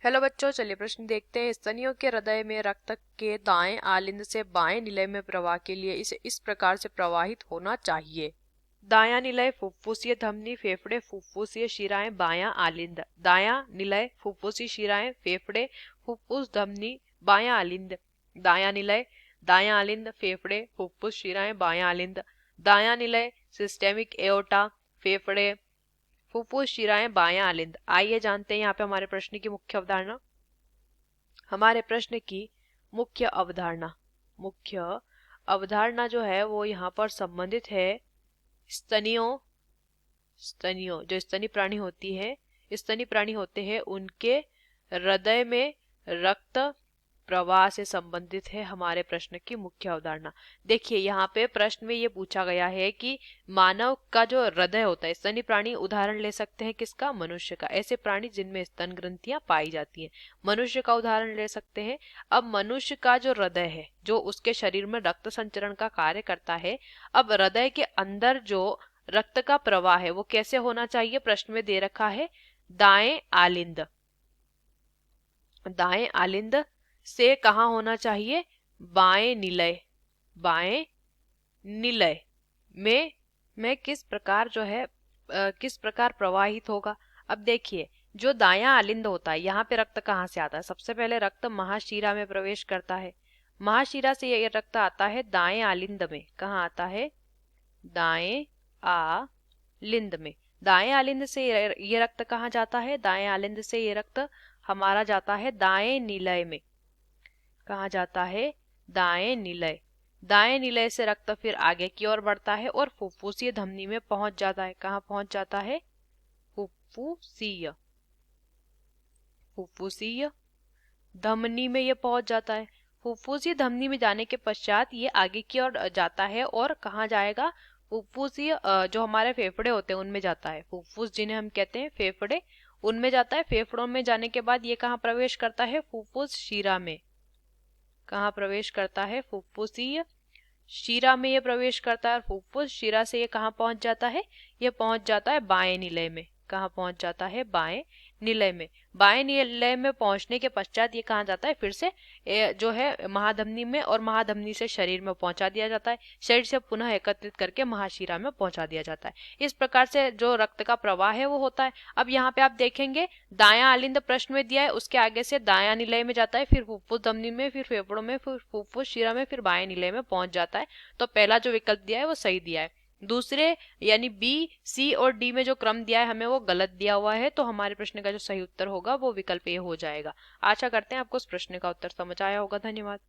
Hello बच्चों, चलिए प्रश्न देखते हैं। स्तनियों के हृदय में रक्त के दाएं आलिंद से बाएं निलय में प्रवाह के लिए इसे इस प्रकार से प्रवाहित होना चाहिए। दायां निलय फुफ्फुसीय धमनी फेफड़े फुफ्फुसीय शिराएं बायां आलिंद। दायां निलय फुफ्फुसी शिराएं फेफड़े फुफ्फुस धमनी बायां आलिंद। दायां निलय दायां आलिंद फेफड़े फुफ्फुस शिराएं बायां आलिंद। दायां निलय सिस्टेमिक एओर्टा फेफड़े फुफ्फुस शिराएं बायां आलिंद। आइए जानते हैं यहाँ पे हमारे प्रश्न की मुख्य अवधारणा। हमारे प्रश्न की मुख्य अवधारणा जो है वो यहाँ पर संबंधित है स्तनियों जो स्तनी प्राणी होते हैं उनके हृदय में रक्त प्रवाह से संबंधित है हमारे प्रश्न की मुख्य अवधारणा। देखिए यहाँ पे प्रश्न में ये पूछा गया है कि मानव का जो हृदय होता है, स्तनी प्राणी उदाहरण ले सकते हैं किसका? मनुष्य का। ऐसे प्राणी जिनमें स्तन ग्रंथियां पाई जाती हैं, मनुष्य का उदाहरण ले सकते हैं। अब मनुष्य का जो हृदय है, जो उसके शरीर में रक्त संचरण का कार्य करता है, अब हृदय के अंदर जो रक्त का प्रवाह है वो कैसे होना चाहिए? प्रश्न में दे रखा है दाएं आलिंद से कहाँ होना चाहिए? बाएं निलय में किस प्रकार जो है किस प्रकार प्रवाहित होगा? अब देखिए जो दायां आलिंद होता है, यहाँ पे रक्त कहाँ से आता है? सबसे पहले रक्त महाशिरा में प्रवेश करता है। महाशिरा से ये रक्त आता है दाएं आलिंद में। कहाँ आता है? दाएं आलिंद में। दाएं आलिंद से ये रक्त कहाँ जाता है? दाएं आलिंद से ये रक्त हमारा जाता है दाएं निलय में। कहाँ जाता है? दाएं निलय से रक्त फिर आगे की ओर बढ़ता है और फुफ्फुसीय धमनी में पहुंच जाता है। कहाँ पहुंच जाता है? फुफ्फुसीय धमनी में ये पहुंच जाता है। फुफ्फुसीय धमनी में जाने के पश्चात ये आगे की ओर जाता है और कहाँ जाएगा? फुफ्फुसीय जो हमारे फेफड़े होते हैं उनमें जाता है। फुफ्फुस जिन्हें हम कहते हैं फेफड़े, उनमें जाता है। फेफड़ों में जाने के बाद ये कहाँ प्रवेश करता है? फुफ्फुस शिरा में। कहाँ प्रवेश करता है? फुफ्फुसीय शिरा में ये प्रवेश करता है। और फुफ्फुस शिरा से ये कहाँ पहुंच जाता है? ये पहुंच जाता है बाएं निलय में। कहाँ पहुंच जाता है? बाएं निलय में। बाएं निलय में पहुंचने के पश्चात ये कहाँ जाता है? फिर से जो है महाधमनी में, और महाधमनी से शरीर में पहुंचा दिया जाता है। शरीर से पुनः एकत्रित करके महाशिरा में पहुंचा दिया जाता है। इस प्रकार से जो रक्त का प्रवाह है वो होता है। अब यहाँ पे आप देखेंगे दायां आलिंद प्रश्न में दिया है, उसके आगे से दायां निलय में जाता है, फिर फुफ्फुस धमनी में, फिर फेफड़ों में, फिर फुफ्फुस शिरा में, फिर बाएं निलय में पहुंच जाता है। तो पहला जो विकल्प दिया है वो सही दिया है। दूसरे यानी बी, सी और डी में जो क्रम दिया है हमें वो गलत दिया हुआ है। तो हमारे प्रश्न का जो सही उत्तर होगा वो विकल्प ए हो जाएगा। आशा करते हैं आपको इस प्रश्न का उत्तर समझ आया होगा। धन्यवाद।